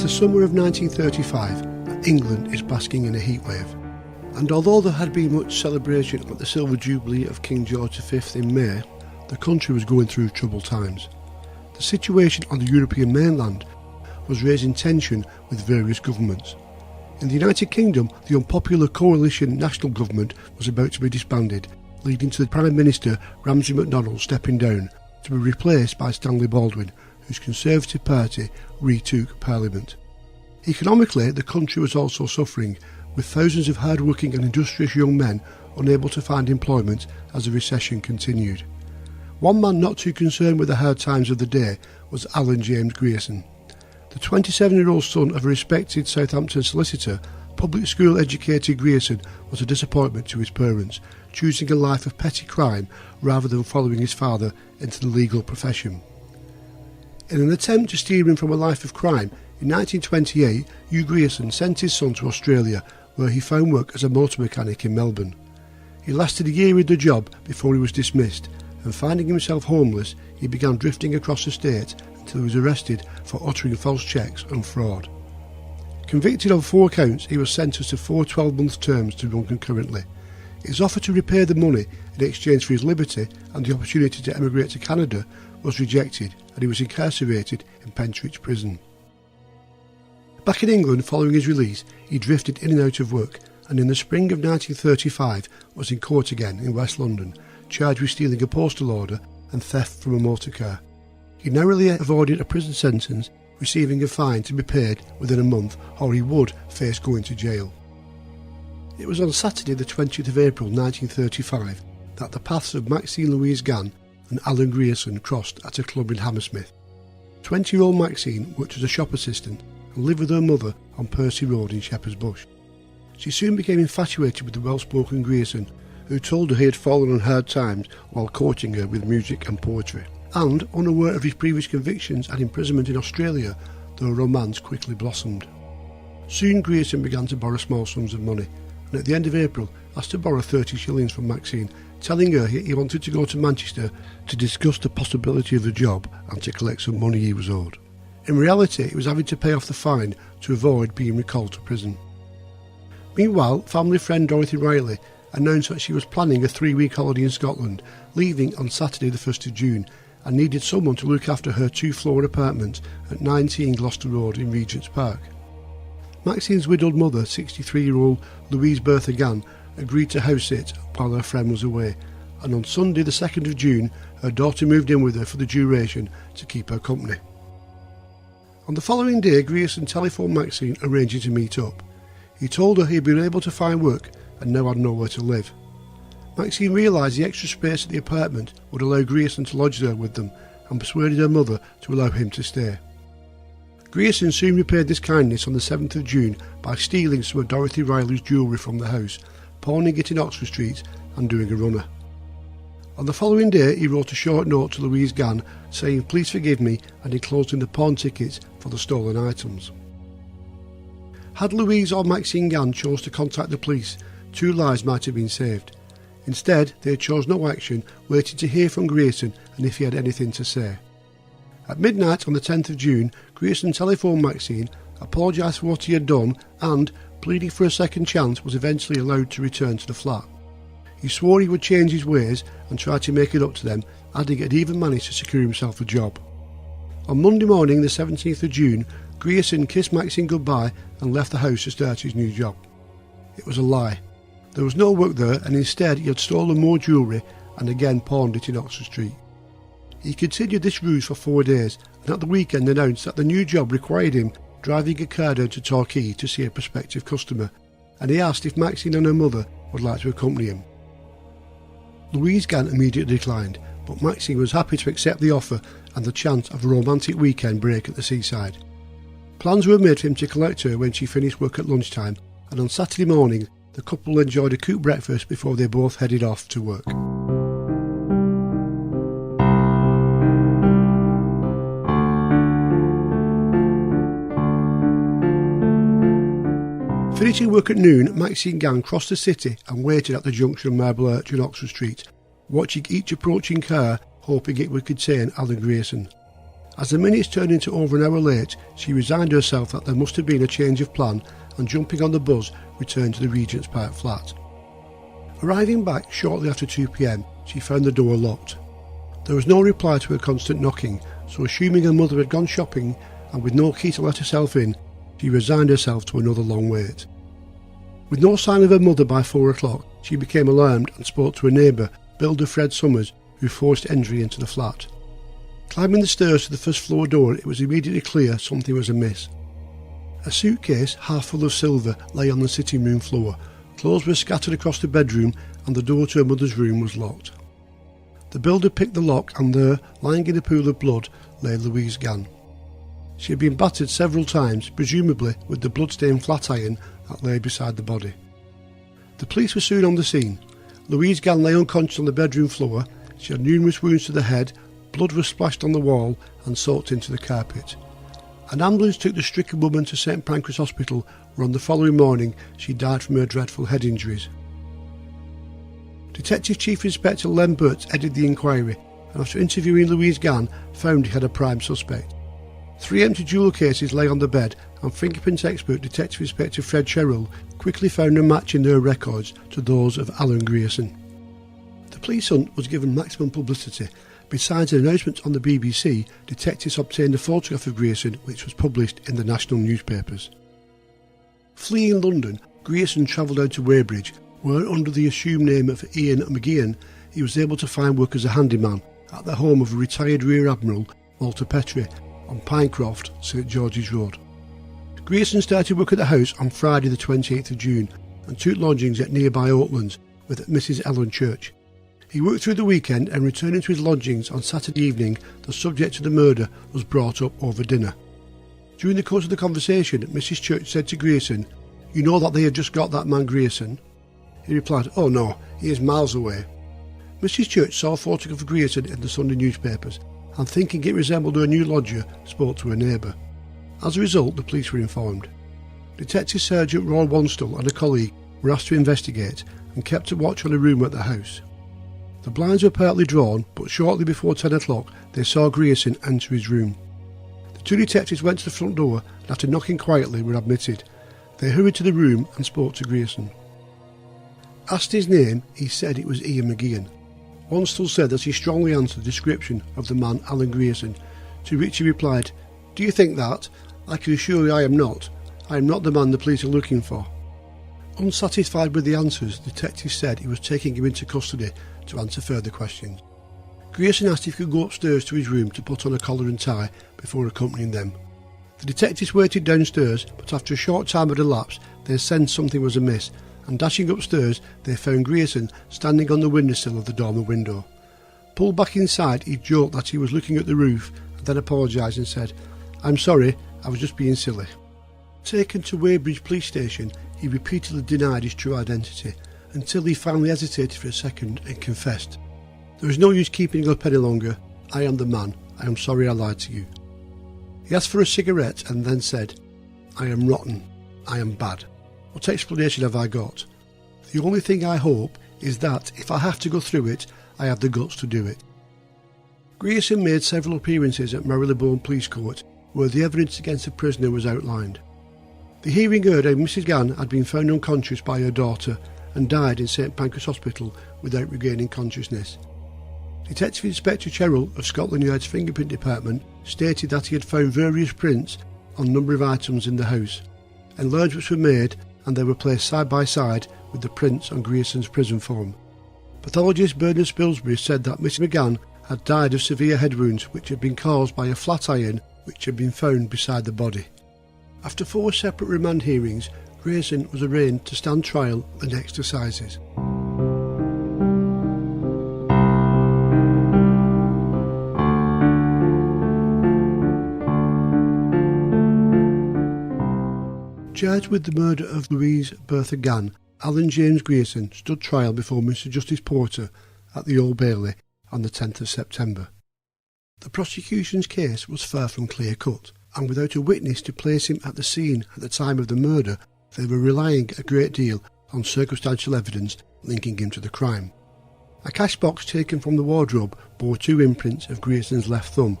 the summer of 1935, England is basking in a heatwave. And although there had been much celebration at the Silver Jubilee of King George V in May, the country was going through troubled times. The situation on the European mainland was raising tension with various governments. In the United Kingdom, the unpopular coalition national government was about to be disbanded, leading to the Prime Minister Ramsay MacDonald stepping down to be replaced by Stanley Baldwin, whose Conservative Party retook Parliament. Economically, the country was also suffering, with thousands of hard-working and industrious young men unable to find employment as the recession continued. One man not too concerned with the hard times of the day was Alan James Grierson. The 27-year-old son of a respected Southampton solicitor, public school educated Grierson was a disappointment to his parents, choosing a life of petty crime rather than following his father into the legal profession. In an attempt to steer him from a life of crime, in 1928, Hugh Grierson sent his son to Australia, where he found work as a motor mechanic in Melbourne. He lasted a year in the job before he was dismissed, and finding himself homeless, he began drifting across the state until he was arrested for uttering false cheques and fraud. Convicted on 4 counts, he was sentenced to 4 12-month terms to run concurrently. His offer to repay the money in exchange for his liberty and the opportunity to emigrate to Canada was rejected, and he was incarcerated in Pentridge Prison. Back in England following his release, he drifted in and out of work, and in the spring of 1935 was in court again in West London, charged with stealing a postal order and theft from a motor car. He narrowly avoided a prison sentence, receiving a fine to be paid within a month, or he would face going to jail. It was on Saturday the 20th of April 1935 that the paths of Maxine Louise Gann and Alan Grayson crossed at a club in Hammersmith. 20-year-old Maxine worked as a shop assistant and lived with her mother on Percy Road in Shepherd's Bush. She soon became infatuated with the well-spoken Grierson, who told her he had fallen on hard times while courting her with music and poetry. And, unaware of his previous convictions and imprisonment in Australia, their romance quickly blossomed. Soon Grierson began to borrow small sums of money, and at the end of April asked to borrow 30 shillings from Maxine, telling her he wanted to go to Manchester to discuss the possibility of the job and to collect some money he was owed. In reality, he was having to pay off the fine to avoid being recalled to prison. Meanwhile, family friend Dorothy Riley announced that she was planning a 3-week holiday in Scotland, leaving on Saturday the 1st of June, and needed someone to look after her 2-floor apartment at 19 Gloucester Road in Regent's Park. Maxine's widowed mother, 63-year-old Louise Berthe Gann, agreed to house sit while her friend was away, and on Sunday the 2nd of June her daughter moved in with her for the duration to keep her company. On the following day, Grierson telephoned Maxine arranging to meet up. He told her he had been able to find work and now had nowhere to live. Maxine realised the extra space at the apartment would allow Grierson to lodge there with them, and persuaded her mother to allow him to stay. Grierson soon repaid this kindness on the 7th of June by stealing some of Dorothy Riley's jewellery from the house, pawning it in Oxford Street and doing a runner. On the following day he wrote a short note to Louise Gann saying please forgive me and enclosed in the pawn tickets for the stolen items. Had Louise or Maxine Gann chose to contact the police, 2 lives might have been saved. Instead, they chose no action, waiting to hear from Grierson and if he had anything to say. At midnight on the 10th of June, Grierson telephoned Maxine, apologised for what he had done and, pleading for a second chance, was eventually allowed to return to the flat. He swore he would change his ways and try to make it up to them, adding he had even managed to secure himself a job. On Monday morning, the 17th of June, Grierson kissed Maxine goodbye and left the house to start his new job. It was a lie. There was no work there, and instead he had stolen more jewellery and again pawned it in Oxford Street. He continued this ruse for 4 days, and at the weekend announced that the new job required him driving a car down to Torquay to see a prospective customer, and he asked if Maxine and her mother would like to accompany him. Louise Gann immediately declined, but Maxine was happy to accept the offer and the chance of a romantic weekend break at the seaside. Plans were made for him to collect her when she finished work at lunchtime, and on Saturday morning the couple enjoyed a cooked breakfast before they both headed off to work. Finishing work at noon, Maxine Gann crossed the city and waited at the junction of Marble Arch and Oxford Street, watching each approaching car, hoping it would contain Alan Grayson. As the minutes turned into over an hour late, she resigned herself that there must have been a change of plan and, jumping on the buzz, returned to the Regent's Park flat. Arriving back shortly after 2 p.m, she found the door locked. There was no reply to her constant knocking, so assuming her mother had gone shopping and with no key to let herself in, she resigned herself to another long wait. With no sign of her mother by 4 o'clock, she became alarmed and spoke to a neighbour, builder Fred Summers, who forced entry into the flat. Climbing the stairs to the first floor door, it was immediately clear something was amiss. A suitcase half full of silver lay on the sitting room floor, clothes were scattered across the bedroom, and the door to her mother's room was locked. The builder picked the lock, and there, lying in a pool of blood, lay Louise Gann. She had been battered several times, presumably with the blood-stained flat iron that lay beside the body. The police were soon on the scene. Louise Gann lay unconscious on the bedroom floor. She had numerous wounds to the head, blood was splashed on the wall and soaked into the carpet. An ambulance took the stricken woman to St Pancras Hospital, where on the following morning she died from her dreadful head injuries. Detective Chief Inspector Len Berthe headed the inquiry, and after interviewing Louise Gann, found he had a prime suspect. 3 empty jewel cases lay on the bed, and fingerprint expert Detective Inspector Fred Sherrill quickly found a match in their records to those of Alan Grayson. The police hunt was given maximum publicity. Besides an announcement on the BBC, detectives obtained a photograph of Grierson, which was published in the national newspapers. Fleeing London, Grierson travelled out to Weybridge, where under the assumed name of Ian McGeehan, he was able to find work as a handyman at the home of a retired Rear Admiral, Walter Petrie, on Pinecroft, St George's Road. Grierson started work at the house on Friday the 28th of June and took lodgings at nearby Oatlands with Mrs Ellen Church. He worked through the weekend, and returning to his lodgings on Saturday evening, the subject of the murder was brought up over dinner. During the course of the conversation, Mrs Church said to Grierson, "You know that they have just got that man Grierson?" He replied, "Oh no, he is miles away." Mrs Church saw a photograph of Grierson in the Sunday newspapers, and thinking it resembled her new lodger, spoke to her neighbour. As a result, the police were informed. Detective Sergeant Roy Wanstall and a colleague were asked to investigate and kept a watch on a room at the house. The blinds were partly drawn, but shortly before 10 o'clock they saw Grierson enter his room. The 2 detectives went to the front door and, after knocking quietly, were admitted. They hurried to the room and spoke to Grierson. Asked his name, he said it was Ian McGeehan. Wanstall said that he strongly answered the description of the man Alan Grayson, to which he replied, "Do you think that? I can assure you I am not. I am not the man the police are looking for." Unsatisfied with the answers, the detective said he was taking him into custody to answer further questions. Grierson asked if he could go upstairs to his room to put on a collar and tie before accompanying them. The detectives waited downstairs, but after a short time had elapsed, they sensed something was amiss, and dashing upstairs, they found Grierson standing on the windowsill of the dormer window. Pulled back inside, he joked that he was looking at the roof, and then apologised and said, "I'm sorry, I was just being silly." Taken to Weybridge police station, he repeatedly denied his true identity, until he finally hesitated for a second and confessed. "There is no use keeping it up any longer. I am the man. I am sorry I lied to you." He asked for a cigarette and then said, "I am rotten. I am bad. What explanation have I got? The only thing I hope is that, if I have to go through it, I have the guts to do it." Grierson made several appearances at Marylebone Police Court, where the evidence against the prisoner was outlined. The hearing heard how Mrs Gann had been found unconscious by her daughter and died in St Pancras Hospital without regaining consciousness. Detective Inspector Sherrill of Scotland Yard's Fingerprint Department stated that he had found various prints on a number of items in the house. Enlargements were made and they were placed side by side with the prints on Grierson's prison form. Pathologist Bernard Spilsbury said that Miss McGann had died of severe head wounds which had been caused by a flat iron which had been found beside the body. After 4 separate remand hearings, Grierson was arraigned to stand trial at the next assizes. Charged with the murder of Louise Berthe Gann, Alan James Grierson stood trial before Mr Justice Porter at the Old Bailey on the 10th of September. The prosecution's case was far from clear-cut, and without a witness to place him at the scene at the time of the murder, they were relying a great deal on circumstantial evidence linking him to the crime. A cash box taken from the wardrobe bore 2 imprints of Grierson's left thumb,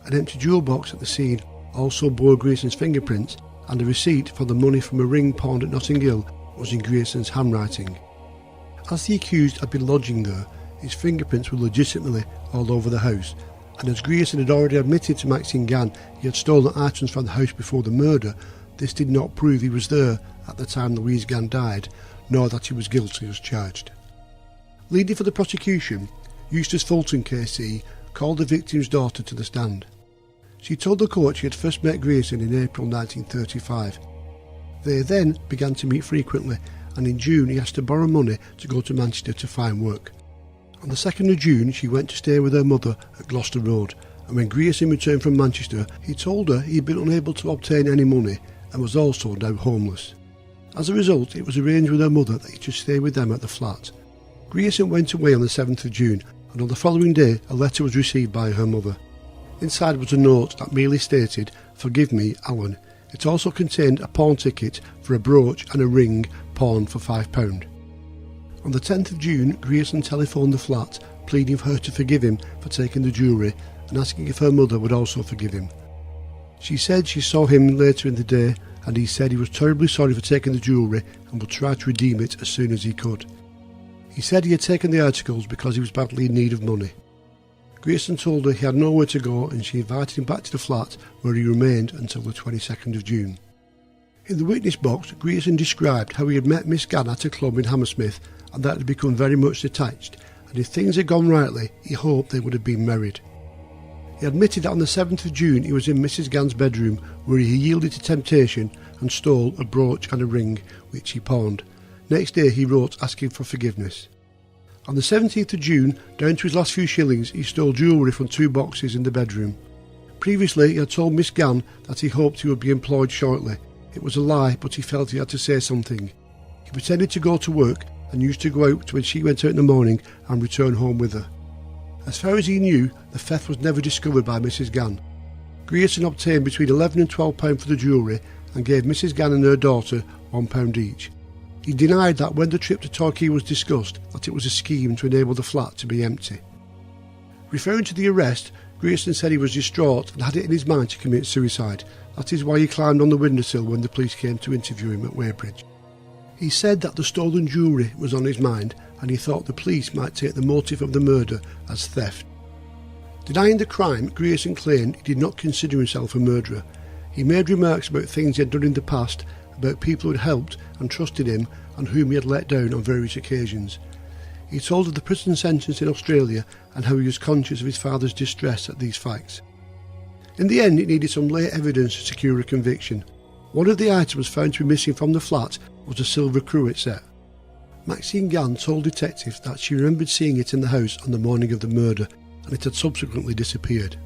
An empty jewel box at the scene also bore Grierson's fingerprints, and a receipt for the money from a ring pawned at Notting Hill was in Grierson's handwriting. As the accused had been lodging there, his fingerprints were legitimately all over the house, and as Grierson had already admitted to Maxine Gann he had stolen items from the house before the murder, this did not prove he was there at the time Louise Gann died, nor that he was guilty as charged. Leading for the prosecution, Eustace Fulton KC called the victim's daughter to the stand. She told the court she had first met Grierson in April 1935. They then began to meet frequently, and in June he asked to borrow money to go to Manchester to find work. On the 2nd of June she went to stay with her mother at Gloucester Road, and when Grierson returned from Manchester he told her he had been unable to obtain any money and was also now homeless. As a result, it was arranged with her mother that he should stay with them at the flat. Grierson went away on the 7th of June, and on the following day a letter was received by her mother. Inside was a note that merely stated, "Forgive me, Alan." It also contained a pawn ticket for a brooch and a ring pawned for £5. On the 10th of June, Grierson telephoned the flat, pleading for her to forgive him for taking the jewellery and asking if her mother would also forgive him. She said she saw him later in the day, and he said he was terribly sorry for taking the jewellery and would try to redeem it as soon as he could. He said he had taken the articles because he was badly in need of money. Grierson told her he had nowhere to go, and she invited him back to the flat where he remained until the 22nd of June. In the witness box, Grierson described how he had met Miss Gann at a club in Hammersmith and that had become very much attached, and if things had gone rightly, he hoped they would have been married. He admitted that on the 7th of June he was in Mrs. Gann's bedroom where he yielded to temptation and stole a brooch and a ring which he pawned. Next day he wrote asking for forgiveness. On the 17th of June, down to his last few shillings, he stole jewellery from 2 boxes in the bedroom. Previously he had told Miss Gann that he hoped he would be employed shortly. It was a lie, but he felt he had to say something. He pretended to go to work and used to go out when she went out in the morning and return home with her. As far as he knew, the theft was never discovered by Mrs. Gann. Grierson obtained between £11 and £12 for the jewellery and gave Mrs. Gann and her daughter £1 each. He denied that when the trip to Torquay was discussed, that it was a scheme to enable the flat to be empty. Referring to the arrest, Grierson said he was distraught and had it in his mind to commit suicide. That is why he climbed on the windowsill when the police came to interview him at Weybridge. He said that the stolen jewellery was on his mind and he thought the police might take the motive of the murder as theft. Denying the crime, Grierson claimed he did not consider himself a murderer. He made remarks about things he had done in the past, about people who had helped and trusted him and whom he had let down on various occasions. He told of the prison sentence in Australia and how he was conscious of his father's distress at these facts. In the end, it needed some late evidence to secure a conviction. One of the items found to be missing from the flat was a silver cruet set. Maxine Gann told detectives that she remembered seeing it in the house on the morning of the murder, and it had subsequently disappeared.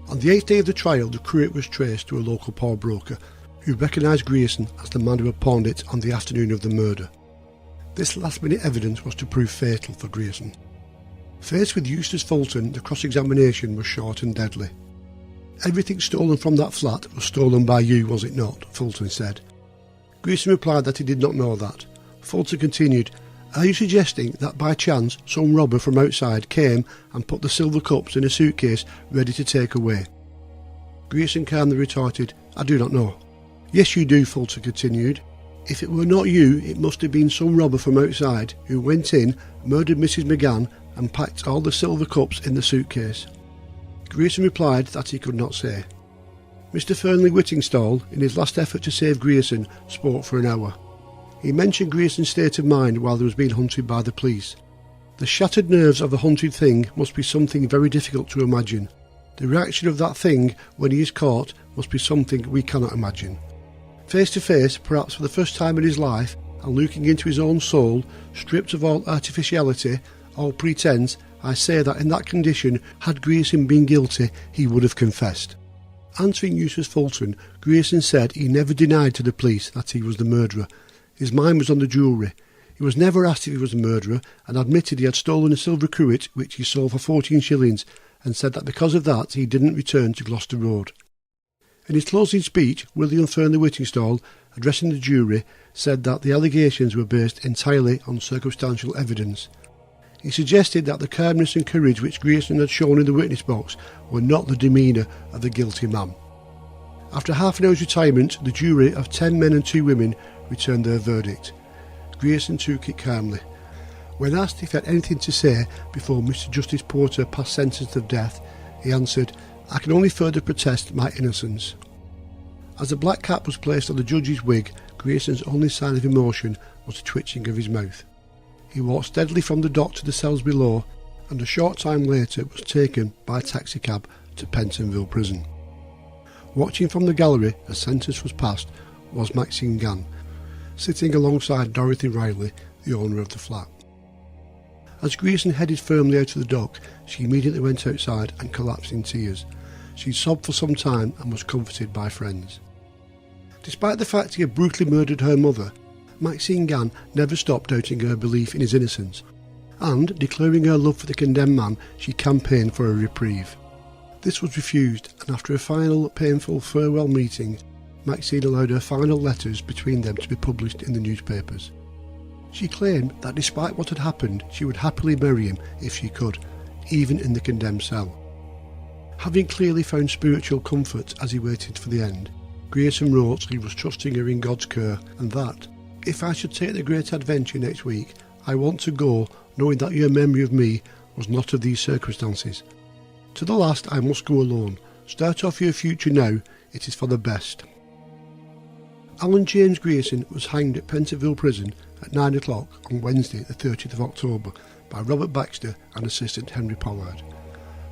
On the 8th day of the trial, the cruet was traced to a local pawnbroker, who recognised Grierson as the man who had pawned it on the afternoon of the murder. This last-minute evidence was to prove fatal for Grierson. Faced with Eustace Fulton, the cross-examination was short and deadly. "Everything stolen from that flat was stolen by you, was it not?" Fulton said. Grierson replied that he did not know that. Fulton continued, "Are you suggesting that by chance some robber from outside came and put the silver cups in a suitcase ready to take away?" Grierson calmly retorted, "I do not know." "Yes, you do," Fulton continued. "If it were not you, it must have been some robber from outside who went in, murdered Mrs. McGann and packed all the silver cups in the suitcase." Grierson replied that he could not say. Mr. Fernley Whittingstall, in his last effort to save Grierson, spoke for an hour. He mentioned Grierson's state of mind while he was being hunted by the police. The shattered nerves of the hunted thing must be something very difficult to imagine. The reaction of that thing when he is caught must be something we cannot imagine. Face to face, perhaps for the first time in his life, and looking into his own soul, stripped of all artificiality, all pretence, I say that in that condition, had Grierson been guilty, he would have confessed. Answering Eustace Fulton, Grierson said he never denied to the police that he was the murderer. His mind was on the jewellery. He was never asked if he was the murderer, and admitted he had stolen a silver cruet which he sold for 14 shillings, and said that because of that he didn't return to Gloucester Road. In his closing speech, William Fernley Whittingstall, addressing the jury, said that the allegations were based entirely on circumstantial evidence. He suggested that the calmness and courage which Grierson had shown in the witness box were not the demeanour of the guilty man. After half an hour's retirement, the jury of 10 men and 2 women returned their verdict. Grierson took it calmly. When asked if he had anything to say before Mr Justice Porter passed sentence of death, he answered, "I can only further protest my innocence." As the black cap was placed on the judge's wig, Grierson's only sign of emotion was the twitching of his mouth. He walked steadily from the dock to the cells below, and a short time later was taken by taxicab to Pentonville prison. Watching from the gallery as sentence was passed was Maxine Gann, sitting alongside Dorothy Riley, the owner of the flat. As Grierson headed firmly out of the dock, she immediately went outside and collapsed in tears. She sobbed for some time and was comforted by friends. Despite the fact he had brutally murdered her mother, Maxine Gann never stopped doubting her belief in his innocence, and, declaring her love for the condemned man, she campaigned for a reprieve. This was refused, and after a final, painful farewell meeting, Maxine allowed her final letters between them to be published in the newspapers. She claimed that despite what had happened, she would happily marry him if she could, even in the condemned cell. Having clearly found spiritual comfort as he waited for the end, Grierson wrote he was trusting her in God's care, and that, "If I should take the great adventure next week, I want to go knowing that your memory of me was not of these circumstances. To the last I must go alone. Start off your future now, it is for the best." Alan James Grayson was hanged at Pentonville prison at 9 o'clock on Wednesday the 30th of October by Robert Baxter and assistant Henry Pollard.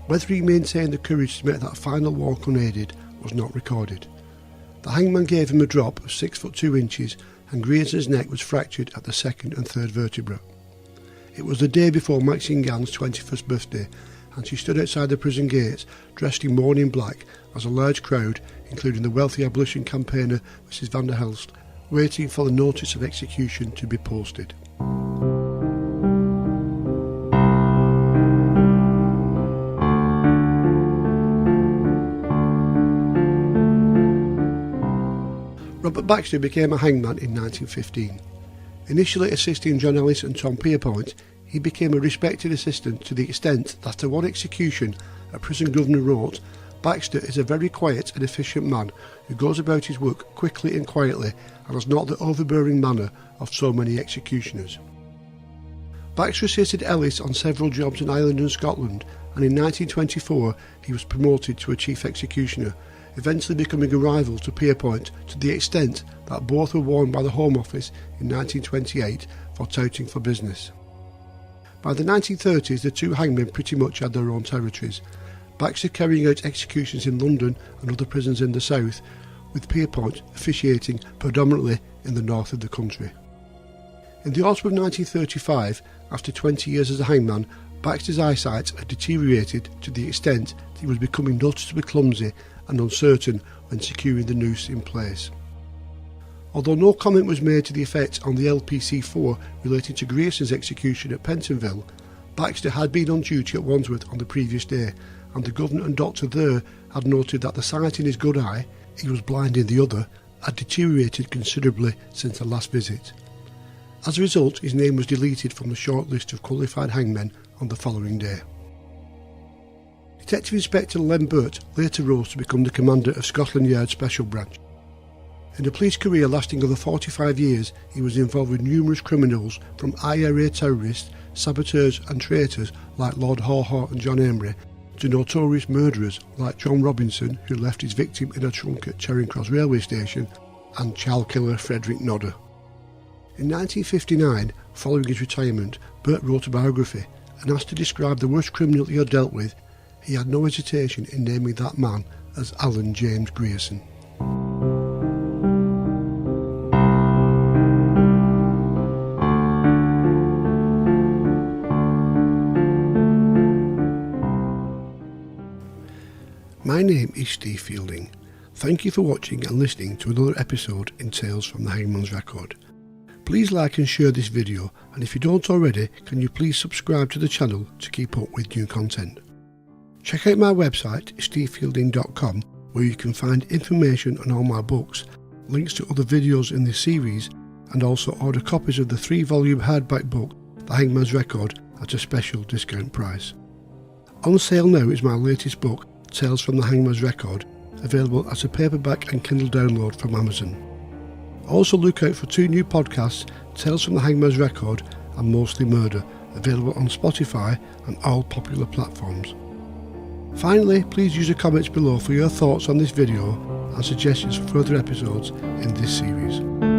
Whether he maintained the courage to make that final walk unaided was not recorded. The hangman gave him a drop of 6 foot 2 inches, and Grierson's neck was fractured at the 2nd and 3rd vertebra. It was the day before Maxine Gann's 21st birthday, and she stood outside the prison gates dressed in mourning black as a large crowd, including the wealthy abolition campaigner Mrs van der Helst, waiting for the notice of execution to be posted. Robert Baxter became a hangman in 1915. Initially assisting John Ellis and Tom Pierpoint, he became a respected assistant to the extent that to one execution, a prison governor wrote, "Baxter is a very quiet and efficient man who goes about his work quickly and quietly and has not the overbearing manner of so many executioners." Baxter assisted Ellis on several jobs in Ireland and Scotland, and in 1924 he was promoted to a chief executioner, eventually becoming a rival to Pierpoint to the extent that both were warned by the Home Office in 1928 for touting for business. By the 1930s, the two hangmen pretty much had their own territories, Baxter carrying out executions in London and other prisons in the south, with Pierpoint officiating predominantly in the north of the country. In the autumn of 1935, after 20 years as a hangman, Baxter's eyesight had deteriorated to the extent that he was becoming noticeably clumsy and uncertain when securing the noose in place. Although no comment was made to the effect on the LPC4 relating to Grierson's execution at Pentonville, Baxter had been on duty at Wandsworth on the previous day, and the governor and doctor there had noted that the sight in his good eye, he was blind in the other, had deteriorated considerably since the last visit. As a result, his name was deleted from the short list of qualified hangmen on the following day. Detective Inspector Len Berthe later rose to become the commander of Scotland Yard Special Branch. In a police career lasting over 45 years, he was involved with numerous criminals, from IRA terrorists, saboteurs and traitors like Lord Haw and John Amery, to notorious murderers like John Robinson, who left his victim in a trunk at Charing Cross railway station, and child killer Frederick Nodder. In 1959, following his retirement, Berthe wrote a biography, and asked to describe the worst criminal he had dealt with, he had no hesitation in naming that man as Alan James Grierson. My name is Steve Fielding. Thank you for watching and listening to another episode in Tales from the Hangman's Record. Please like and share this video, and if you don't already, can you please subscribe to the channel to keep up with new content. Check out my website, stevefielding.com, where you can find information on all my books, links to other videos in this series, and also order copies of the 3-volume hardback book, The Hangman's Record, at a special discount price. On sale now is my latest book, Tales from the Hangman's Record, available as a paperback and Kindle download from Amazon. Also look out for 2 new podcasts, Tales from the Hangman's Record and Mostly Murder, available on Spotify and all popular platforms. Finally, please use the comments below for your thoughts on this video and suggestions for further episodes in this series.